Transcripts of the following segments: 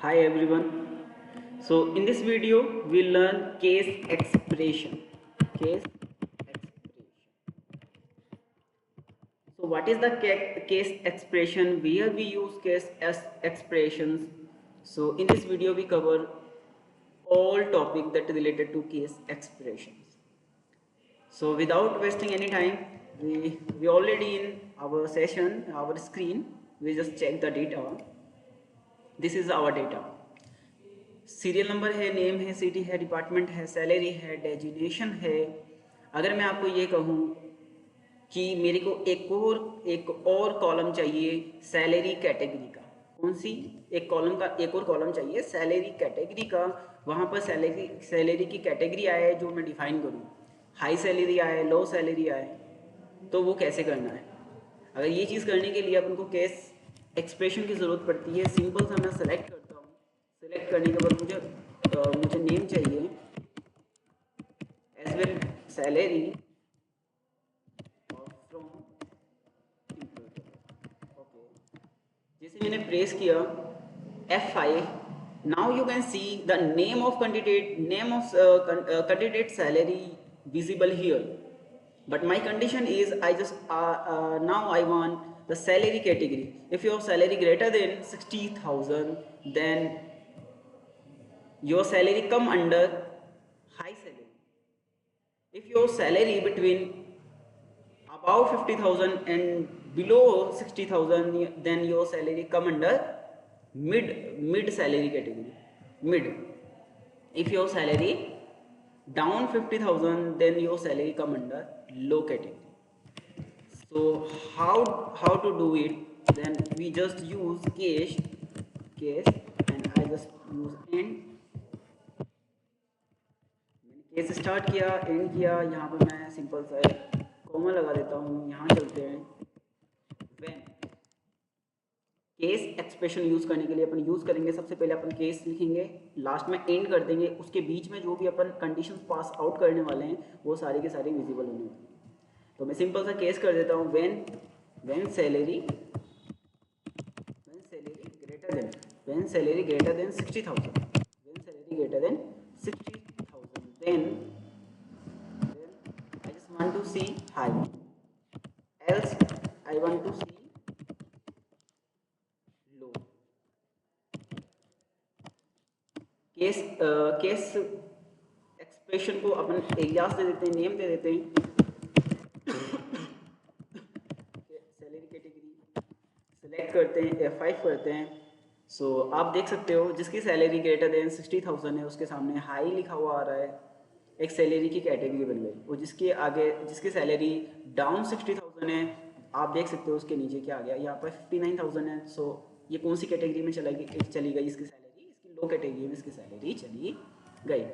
Hi everyone. So in this video we'll learn case expression. Case expression. So what is the case expression? Where we use case as expressions. So in this video we cover all topic that related to case expressions. So without wasting any time, we already in our session, our screen. We just check the data. This is our data. Serial number है, name है, city है, department है, salary है, designation है। अगर मैं आपको ये कहूँ कि मेरे को एक और कॉलम चाहिए सैलरी कैटेगरी का, कौन सी एक और कॉलम चाहिए सैलरी कैटेगरी का, वहाँ पर सैलरी की कैटेगरी आए जो मैं डिफाइन करूँ, हाई सैलरी आए, लो सैलरी आए, तो वो कैसे करना है। अगर ये चीज़ करने के लिए अपन को केस एक्सप्रेशन की ज़रूरत पड़ती है। सिंपल सा मैं सेलेक्ट करता हूँ। सेलेक्ट करने के बाद मुझे नेम चाहिए as well salary from okay. जैसे मैंने प्रेस किया F5, now you can see the name of candidate salary visible here, but my condition is I just now I want the salary category. If your salary greater than 60,000, then your salary come under high salary. If your salary between above 50,000 and below 60,000, then your salary come under mid salary category. Mid. If your salary down 50,000, then your salary come under low category. So how to do it? Then we just use case and I just use end. Case start किया, and किया, यहाँ पर मैं simple सा comma लगा देता हूँ। यहाँ चलते हैं। व्हेन केस एक्सप्रेशन यूज़ करने के लिए अपन यूज़ करेंगे, सबसे पहले अपन केस लिखेंगे, लास्ट में एंड कर देंगे, उसके बीच में जो भी अपन कंडीशंस पास आउट करने वाले हैं वो सारे के सारे विजिबल होने वाले हैं। तो मैं सिंपल सा केस कर देता हूँ। When salary greater than 60,000, when salary greater than 60,000, then I just want to see high, else I want to see low. Case expression को अपन एरियाज दे देते हैं, नेम दे देते हैं, सैलरी कैटेगरी सेलेक्ट करते हैं, F5 करते हैं। सो आप देख सकते हो जिसकी सैलरी ग्रेटर देन 60,000 है उसके सामने हाई लिखा हुआ आ रहा है, एक सैलरी की कैटेगरी बन गई। और जिसकी सैलरी डाउन 60,000 है, आप देख सकते हो उसके नीचे क्या आ गया, यहाँ पर 59,000 है। सो ये कौन सी कैटेगरी में चली गई इसकी सैलरी, इसकी लो कैटेगरी में इसकी सैलरी चली गई।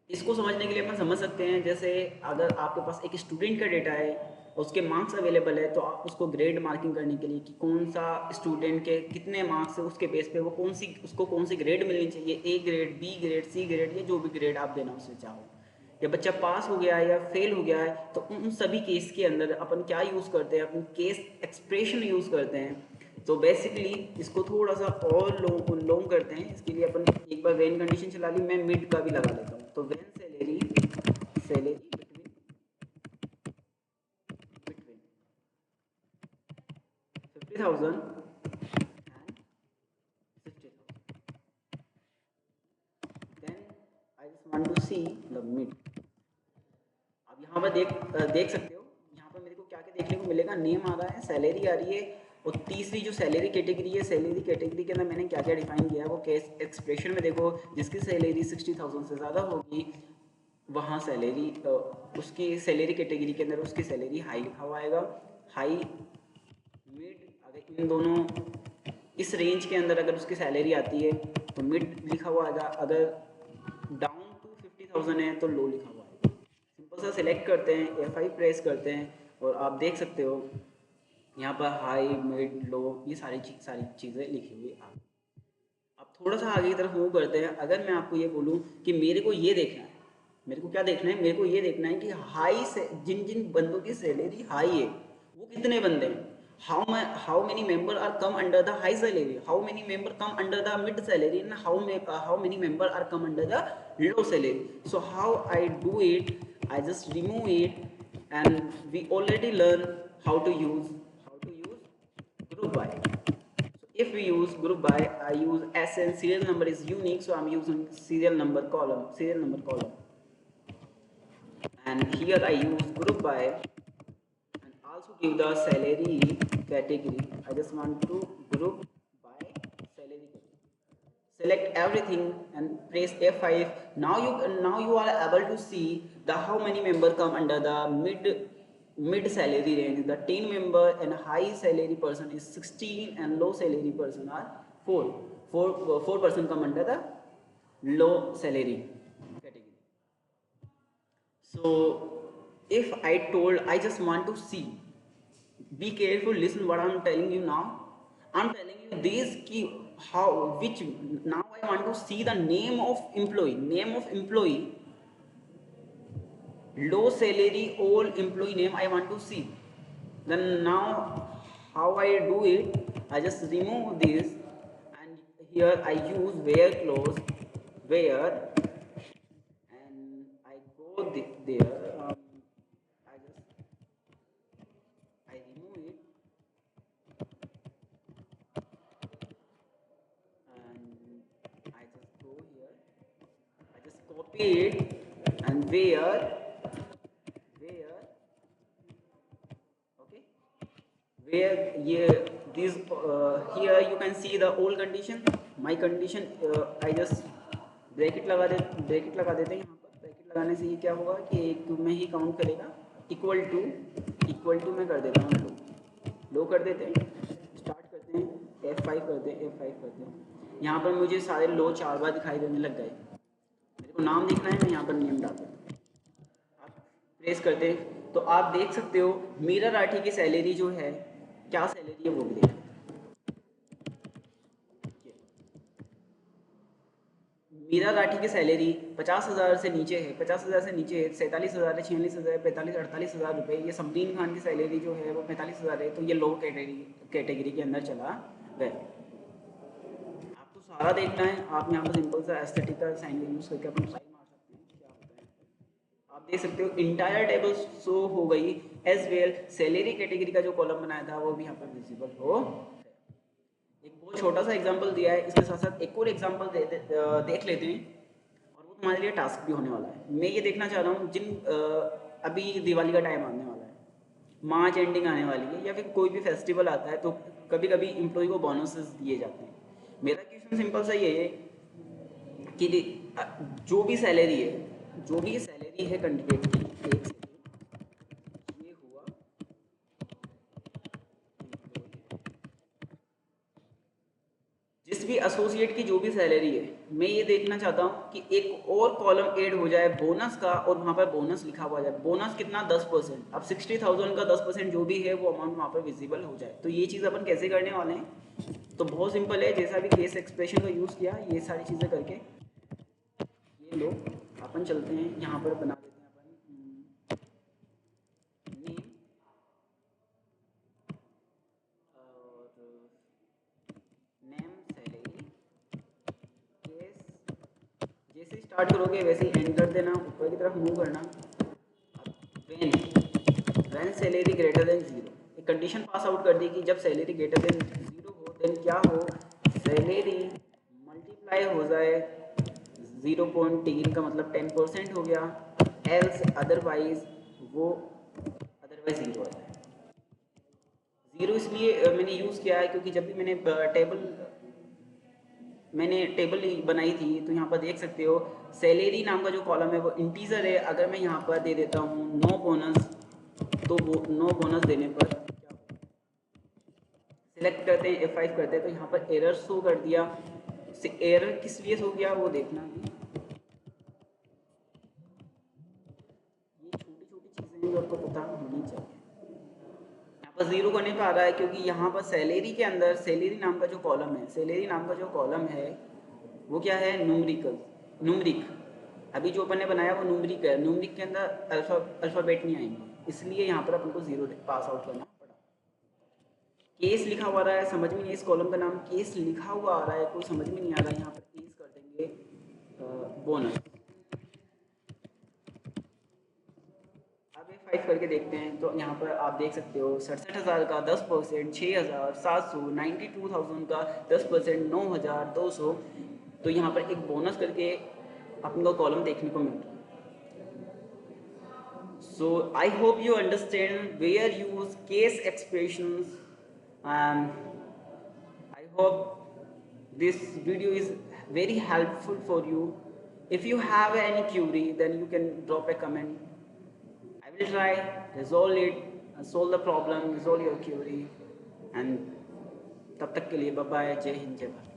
इसको समझने के लिए अपन समझ सकते हैं, जैसे अगर आपके पास एक स्टूडेंट का डेटा है, उसके मार्क्स अवेलेबल है, तो आप उसको ग्रेड मार्किंग करने के लिए कि कौन सा स्टूडेंट के कितने मार्क्स है, उसके बेस पे वो उसको कौन सी ग्रेड मिलनी चाहिए, A grade, B grade, C grade, या जो भी ग्रेड आप देना उससे चाहो, या बच्चा पास हो गया है या फेल हो गया है, तो उन सभी केस के अंदर अपन क्या यूज़ करते हैं, अपन केस एक्सप्रेशन यूज़ करते हैं। तो बेसिकली इसको थोड़ा सा और लॉन्ग करते हैं। इसके लिए अपन एक बार वेन कंडीशन चला ली, मैं मिड का भी लगा लेता हूँ। तो when salary between 50,000 and 60,000, then I just want to see the mid. अब यहाँ पर देख सकते हो, यहाँ पर मेरे को क्या क्या देखने को मिलेगा, नेम आ रहा है, सैलरी आ रही है, और तीसरी जो सैलरी कैटेगरी है, सैलरी कैटेगरी के अंदर मैंने क्या क्या डिफाइन किया है वो केस एक्सप्रेशन में देखो। जिसकी सैलरी 60,000 से ज़्यादा होगी वहाँ सैलरी उसकी सैलरी कैटेगरी के अंदर उसकी सैलरी हाई लिखा हुआ आएगा। हाई, मिड, अगर इन दोनों इस रेंज के अंदर अगर उसकी सैलरी आती है तो मिड लिखा हुआ आएगा, अगर डाउन टू 50,000 है तो लो लिखा हुआ आएगा। सिंपल सा सिलेक्ट करते हैं, F5 प्रेस करते हैं, और आप देख सकते हो यहाँ पर हाई, मिड, लो, ये सारी चीज़ें लिखी हुई आ गई। अब थोड़ा सा आगे की तरफ मूव करते हैं। अगर मैं आपको ये बोलूँ कि मेरे को ये देखना है, मेरे को क्या देखना है, मेरे को ये देखना है कि हाई से जिन जिन बंदों की सैलरी हाई है वो कितने बंदे हैं। how many member are come under the high salary, how many member come under the mid salary, and how many member are come under the low salary. So how I do it, I just remove it, and we already learn how to use group by. So if we use group by, I use SN, serial number is unique, so I'm using serial number column, and here I use group by, and also give the salary category. I just want to group by salary category. Select everything and press F5. Now you are able to see the how many member come under the mid salary range. The 10 member and high salary person is 16, and low salary person are 4. 4 person come under the low salary category. So if I told I just want to see, be careful, listen what I'm telling you now. I'm telling you these key, how, which, now I want to see the name of employee, low salary, all employee name I want to see. Then now how I do it, I just remove this, and here I use where clause, where, and I go there, I remove it, and I just go here, I just copy it, and where, okay, where, yeah, this here you can see the old condition, my condition, I just bracket लगा देते हैं यहाँ पर। Bracket लगाने से ये क्या होगा कि एक में ही काउंट करेगा, इक्वल टू में कर देता हूँ, लो कर देते हैं, स्टार्ट करते हैं, F5 करते हैं। यहाँ पर मुझे सारे लो 4 बार दिखाई देने लग गए। मेरे को नाम देखना है, मैं यहाँ पर नेम डालता हूँ, आप प्रेस करते हैं तो आप देख सकते हो मीरा राठी की सैलरी जो है, क्या सैलरी है वो भी देखें। मीरा राठी की सैलरी 50,000 से नीचे है, 50,000 से नीचे है, 47,000 है, 46,000, 45, 48,000 रुपये। ये समरीन खान की सैलरी जो है वो 45,000 है, तो ये लो कैटेगरी के अंदर चला गया। आपको सारा देखना है, आप यहाँ पर सिंपल सा एस्थेटिक का साइन यूज़ करके अपन साइन मार सकते हैं, क्या होता है आप देख सकते हो। इंटायर टेबल शो हो गई एज वेल, सैलरी कैटेगरी का जो कॉलम बनाया था वो भी यहाँ पर विजिबल हो। एक बहुत छोटा सा एग्जांपल दिया है, इसके साथ साथ एक और एग्जांपल देख लेते हैं, और वो तुम्हारे लिए टास्क भी होने वाला है। मैं ये देखना चाह रहा हूँ अभी दिवाली का टाइम आने वाला है, मार्च एंडिंग आने वाली है, या फिर कोई भी फेस्टिवल आता है तो कभी कभी एम्प्लॉय को बोनसेस दिए जाते हैं। मेरा क्वेश्चन सिंपल सा ये है कि जो भी सैलरी है कैंडिडेट की, एक सेकेंड, ये हुआ जिस भी एसोसिएट की जो भी सैलरी है, मैं ये देखना चाहता हूँ कि एक और कॉलम ऐड हो जाए बोनस का, और वहाँ पर बोनस लिखा हुआ जाए। बोनस कितना? 10%। अब 60,000 का 10% जो भी है वो अमाउंट वहाँ पर विजिबल हो जाए। तो ये चीज़ अपन कैसे करने वाले हैं, तो बहुत सिंपल है, जैसा भी केस एक्सप्रेशन का यूज़ किया, ये सारी चीज़ें करके ये लो अपन चलते हैं, यहाँ पर बना देते हैं अपन नेम, और नेम सैलरी केस, जैसे ही स्टार्ट करोगे वैसे ही एंड कर देना, ऊपर की तरफ मूव करना। व्हेन सैलरी ग्रेटर देन 0, एक कंडीशन पास आउट कर दी कि जब सैलरी ग्रेटर देन 0 हो, देन क्या हो, सैलरी मल्टीप्लाई हो जाए 0.3 का मतलब 10% हो गया, एल्स अदरवाइज वो अदरवाइज 0 आ जाए। 0 इसलिए मैंने यूज़ किया है क्योंकि जब भी मैंने टेबल बनाई थी, तो यहाँ पर देख सकते हो सैलरी नाम का जो कॉलम है वो इंटीजर है। अगर मैं यहाँ पर दे देता हूँ नो बोनस, तो वो नो बोनस देने पर सिलेक्ट करते हैं, F5 करते हैं, तो यहाँ पर एरर शो कर दिया। एरर किस लिए शो किया वो देखना। ये छोटी छोटी चीज़ें जो आपको पता होनी चाहिए। यहाँ पर 0 करने पर आ रहा है क्योंकि यहाँ पर सैलरी के अंदर सैलरी नाम का जो कॉलम है वो क्या है, न्यूमरिक। अभी जो अपन ने बनाया वो न्यूमरिक है, न्यूमरिक के अंदर अल्फ़ाबेट नहीं आएंगे, इसलिए यहाँ पर अपन को 0 पास आउट करना पड़ा। केस लिखा हुआ आ रहा है, समझ में नहीं, इस कॉलम का नाम केस लिखा हुआ आ रहा है, कोई समझ में नहीं आ रहा है। यहाँ पर केस कर देंगे बोनस। अब F5 करके देखते हैं तो यहाँ पर आप देख सकते हो 67,000 का 10%, 6,700, 92,000 का 10%, 9,200। तो यहाँ पर एक बोनस करके अपन को कॉलम देखने को मिलता है। So I hope you understand where use case expressions, and I hope this video is very helpful for you. If you have any query, then you can drop a comment. I will try resolve it, solve the problem, resolve your query, and तब तक के लिए bye bye, जय हिंद, जय भारत।